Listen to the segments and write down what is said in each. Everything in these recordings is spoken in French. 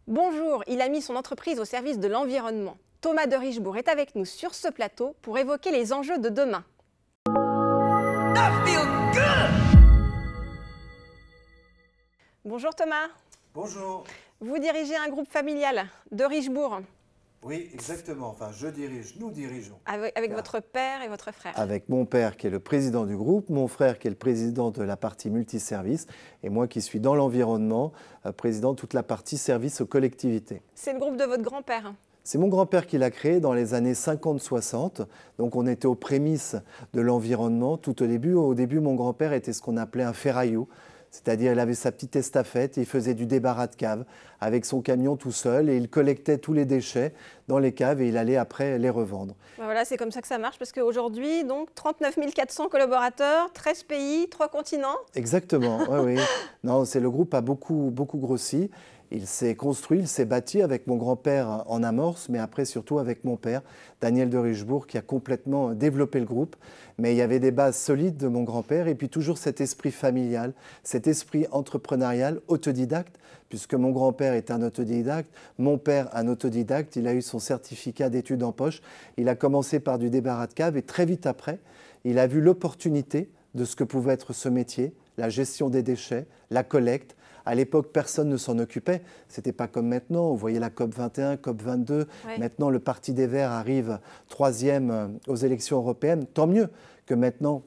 Bonjour, il a mis son entreprise au service de l'environnement. Thomas de Richebourg est avec nous sur ce plateau pour évoquer les enjeux de demain. Bonjour Thomas. Bonjour. Vous dirigez un groupe familial de Richebourg. Oui, exactement. Enfin, nous dirigeons. Avec votre père et votre frère. Avec mon père qui est le président du groupe, mon frère qui est le président de la partie multiservice et moi qui suis dans l'environnement, président de toute la partie service aux collectivités. C'est le groupe de votre grand-père. C'est mon grand-père qui l'a créé dans les années 50-60. Donc on était aux prémices de l'environnement tout au début. Au début, mon grand-père était ce qu'on appelait un ferraillou. C'est-à-dire il avait sa petite estafette et il faisait du débarras de cave avec son camion tout seul et il collectait tous les déchets dans les caves et il allait après les revendre. Voilà, c'est comme ça que ça marche parce qu'aujourd'hui, donc 39 400 collaborateurs, 13 pays, 3 continents. Exactement, oui, oui. Non, le groupe a beaucoup grossi. Il s'est construit, il s'est bâti avec mon grand-père en amorce, mais après surtout avec mon père, Daniel de Richebourg, qui a complètement développé le groupe. Mais il y avait des bases solides de mon grand-père et puis toujours cet esprit familial, cet esprit entrepreneurial, autodidacte, puisque mon grand-père est un autodidacte, mon père un autodidacte, il a eu son certificat d'études en poche. Il a commencé par du débarras de cave et très vite après, il a vu l'opportunité de ce que pouvait être ce métier, la gestion des déchets, la collecte. À l'époque, personne ne s'en occupait. Ce n'était pas comme maintenant. Vous voyez la COP 21, COP 22. Oui. Maintenant, le Parti des Verts arrive 3e aux élections européennes. Tant mieux que maintenant,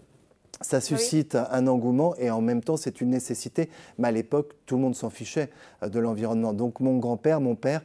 ça suscite un engouement et en même temps, c'est une nécessité. Mais à l'époque, tout le monde s'en fichait de l'environnement. Donc mon grand-père, mon père,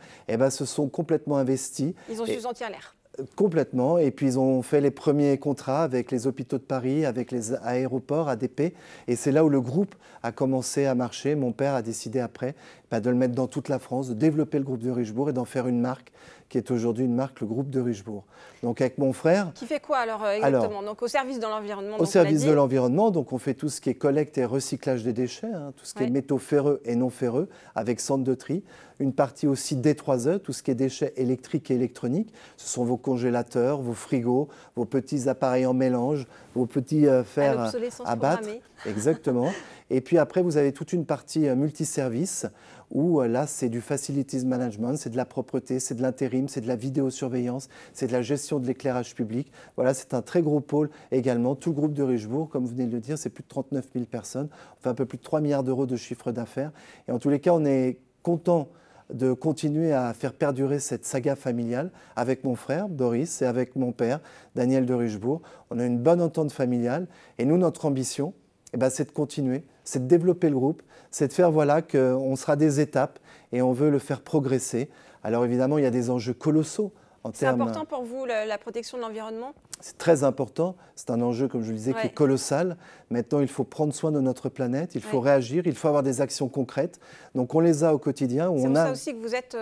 se sont complètement investis. Ils ont su sentir l'air. Complètement. Et puis, ils ont fait les premiers contrats avec les hôpitaux de Paris, avec les aéroports, ADP. Et c'est là où le groupe a commencé à marcher. Mon père a décidé après de le mettre dans toute la France, de développer le groupe de Richebourg et d'en faire une marque qui est aujourd'hui une marque, le groupe de Richebourg. Donc avec mon frère... Qui fait quoi alors exactement? Donc au service de l'environnement. Au service de l'environnement, donc on fait tout ce qui est collecte et recyclage des déchets, tout ce qui est métaux ferreux et non ferreux, avec centre de tri. Une partie aussi D3E, tout ce qui est déchets électriques et électroniques. Ce sont vos congélateurs, vos frigos, vos petits appareils en mélange, vos petits fers à battre. Exactement. Et puis après, vous avez toute une partie multiservice où là, c'est du facilities management, c'est de la propreté, c'est de l'intérim, c'est de la vidéosurveillance, c'est de la gestion de l'éclairage public. Voilà, c'est un très gros pôle également. Tout le groupe de Richebourg, comme vous venez de le dire, c'est plus de 39 000 personnes. On fait un peu plus de 3 milliards d'euros de chiffre d'affaires. Et en tous les cas, on est content de continuer à faire perdurer cette saga familiale avec mon frère Boris et avec mon père Daniel de Richebourg. On a une bonne entente familiale et nous, notre ambition, c'est de continuer, c'est de développer le groupe, c'est de faire qu'on sera des étapes et on veut le faire progresser. Alors évidemment, il y a des enjeux colossaux. C'est important pour vous, la protection de l'environnement? C'est très important. C'est un enjeu, comme je le disais, qui est colossal. Maintenant, il faut prendre soin de notre planète, il faut réagir, il faut avoir des actions concrètes. Donc, on les a au quotidien. C'est pour ça aussi que vous êtes,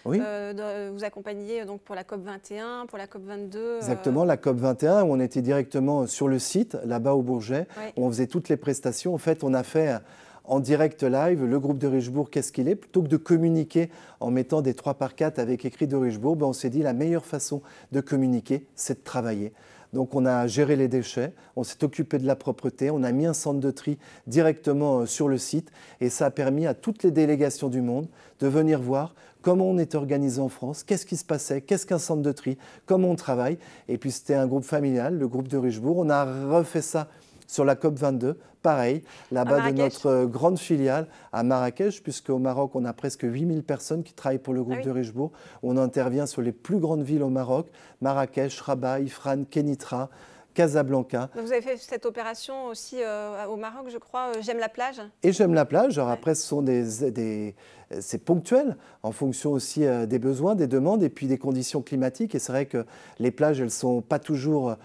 vous accompagnez donc pour la COP 21, pour la COP 22. Exactement, la COP 21, où on était directement sur le site, là-bas au Bourget, où on faisait toutes les prestations. En fait, on a fait en direct live, le groupe de Richebourg, qu'est-ce qu'il est? Plutôt que de communiquer en mettant des 3x4 avec écrit de Richebourg, on s'est dit la meilleure façon de communiquer, c'est de travailler. Donc on a géré les déchets, on s'est occupé de la propreté, on a mis un centre de tri directement sur le site et ça a permis à toutes les délégations du monde de venir voir comment on est organisé en France, qu'est-ce qui se passait, qu'est-ce qu'un centre de tri, comment on travaille. Et puis c'était un groupe familial, le groupe de Richebourg. On a refait ça sur la COP 22, pareil, là-bas de notre grande filiale à Marrakech, puisqu'au Maroc, on a presque 8000 personnes qui travaillent pour le groupe de Richebourg. On intervient sur les plus grandes villes au Maroc, Marrakech, Rabat, Ifrane, Kenitra, Casablanca. Donc vous avez fait cette opération aussi au Maroc, je crois, J'aime la plage. Et J'aime la plage. Alors après, ce sont c'est ponctuel, en fonction aussi des besoins, des demandes et puis des conditions climatiques. Et c'est vrai que les plages, elles ne sont pas toujours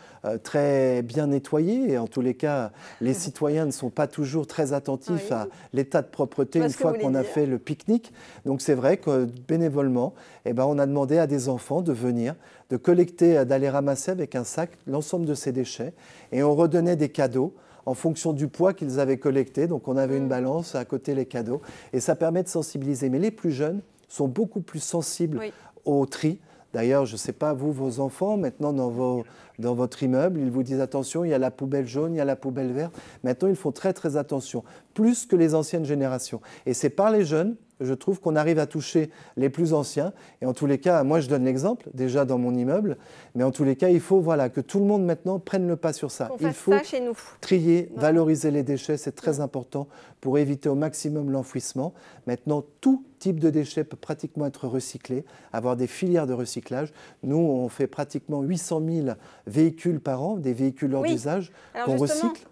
très bien nettoyées. Et en tous les cas, les citoyens ne sont pas toujours très attentifs à l'état de propreté une fois qu'on a fait le pique-nique. Donc c'est vrai que bénévolement, on a demandé à des enfants de venir, de collecter, d'aller ramasser avec un sac l'ensemble de ces déchets. Et on redonnait des cadeaux en fonction du poids qu'ils avaient collecté. Donc on avait une balance à côté les cadeaux. Et ça permet de sensibiliser. Mais les plus jeunes sont beaucoup plus sensibles au tri. D'ailleurs, je ne sais pas, vous, vos enfants, maintenant dans votre immeuble, ils vous disent attention, il y a la poubelle jaune, il y a la poubelle verte. Maintenant, ils font très très attention, plus que les anciennes générations. Et c'est par les jeunes, je trouve qu'on arrive à toucher les plus anciens. Et en tous les cas, moi je donne l'exemple, déjà dans mon immeuble, mais en tous les cas, il faut que tout le monde maintenant prenne le pas sur ça. Il faut ça chez nous. Trier, valoriser les déchets, c'est très important pour éviter au maximum l'enfouissement. Maintenant, tout type de déchets peut pratiquement être recyclé, avoir des filières de recyclage. Nous, on fait pratiquement 800 000 véhicules par an, des véhicules hors d'usage qu'on recycle.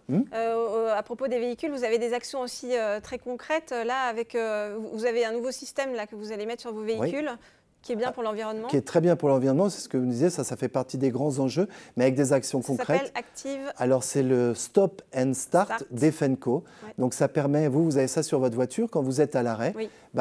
À propos des véhicules, vous avez des actions aussi très concrètes. Là, vous avez un nouveau système là, que vous allez mettre sur vos véhicules. Oui. Qui est bien pour l'environnement. Qui est très bien pour l'environnement, c'est ce que vous disiez, ça fait partie des grands enjeux, mais avec des actions concrètes. Ça s'appelle Active. Alors c'est le Stop and Start d'Efenco. Ouais. Donc ça permet, vous avez ça sur votre voiture, quand vous êtes à l'arrêt,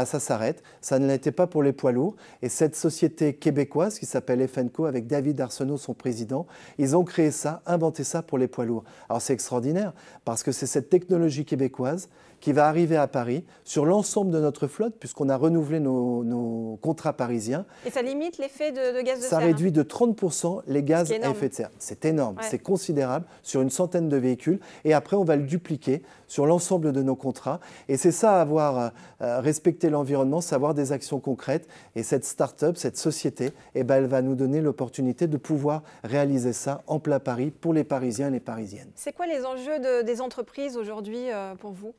ça s'arrête. Ça ne l'était pas pour les poids lourds. Et cette société québécoise qui s'appelle Efenco, avec David Arsenault, son président, ils ont créé ça, inventé ça pour les poids lourds. Alors c'est extraordinaire, parce que c'est cette technologie québécoise qui va arriver à Paris sur l'ensemble de notre flotte, puisqu'on a renouvelé nos contrats parisiens. Et ça limite l'effet de gaz de serre. Ça réduit de 30% les gaz à effet de serre. C'est énorme, c'est considérable sur une centaine de véhicules. Et après, on va le dupliquer sur l'ensemble de nos contrats. Et c'est ça, avoir respecté l'environnement, savoir des actions concrètes. Et cette start-up, cette société, elle va nous donner l'opportunité de pouvoir réaliser ça en plein Paris pour les Parisiens et les Parisiennes. C'est quoi les enjeux des entreprises aujourd'hui pour vous ?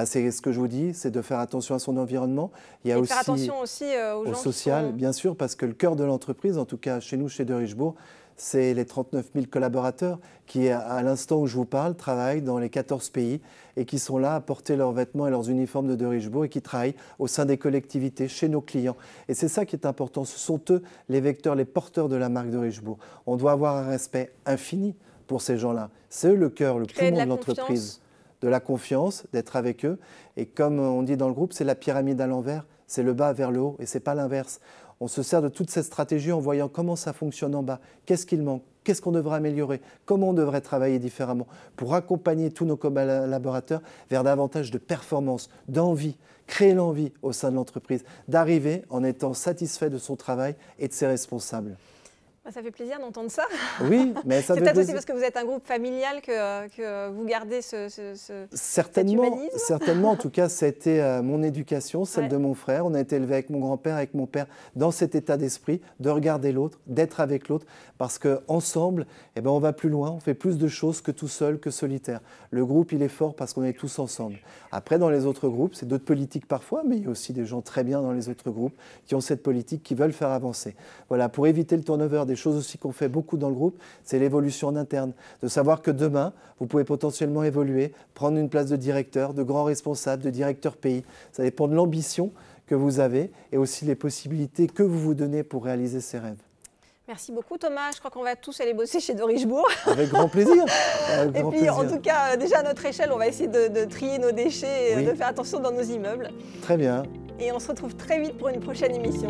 C'est ce que je vous dis, c'est de faire attention à son environnement. Il y a aussi faire attention aussi au social, bien sûr, parce que le cœur de l'entreprise, en tout cas chez nous, chez De Richebourg, c'est les 39 000 collaborateurs qui, à l'instant où je vous parle, travaillent dans les 14 pays et qui sont là à porter leurs vêtements et leurs uniformes de Richebourg et qui travaillent au sein des collectivités, chez nos clients. Et c'est ça qui est important. Ce sont eux les vecteurs, les porteurs de la marque De Richebourg. On doit avoir un respect infini pour ces gens-là. C'est eux le cœur, le poumon de l'entreprise. De la confiance, d'être avec eux. Et comme on dit dans le groupe, c'est la pyramide à l'envers, c'est le bas vers le haut et ce n'est pas l'inverse. On se sert de toute cette stratégie en voyant comment ça fonctionne en bas, qu'est-ce qu'il manque, qu'est-ce qu'on devrait améliorer, comment on devrait travailler différemment pour accompagner tous nos collaborateurs vers davantage de performance, d'envie, créer l'envie au sein de l'entreprise, d'arriver en étant satisfait de son travail et de ses responsables. Ça fait plaisir d'entendre ça. Oui, mais ça c'est peut-être aussi parce que vous êtes un groupe familial que vous gardez cet humanisme. Certainement, en tout cas, ça a été mon éducation, celle de mon frère. On a été élevé avec mon grand-père, avec mon père, dans cet état d'esprit, de regarder l'autre, d'être avec l'autre, parce qu'ensemble, on va plus loin, on fait plus de choses que tout seul, que solitaire. Le groupe, il est fort parce qu'on est tous ensemble. Après, dans les autres groupes, c'est d'autres politiques parfois, mais il y a aussi des gens très bien dans les autres groupes qui ont cette politique, qui veulent faire avancer. Voilà, pour éviter le turnover des choses aussi qu'on fait beaucoup dans le groupe, c'est l'évolution en interne. De savoir que demain, vous pouvez potentiellement évoluer, prendre une place de directeur, de grand responsable, de directeur pays. Ça dépend de l'ambition que vous avez et aussi les possibilités que vous vous donnez pour réaliser ces rêves. Merci beaucoup Thomas, je crois qu'on va tous aller bosser chez De Richebourg. Avec grand plaisir. Et puis en tout cas, déjà à notre échelle, on va essayer de trier nos déchets et de faire attention dans nos immeubles. Très bien. Et on se retrouve très vite pour une prochaine émission.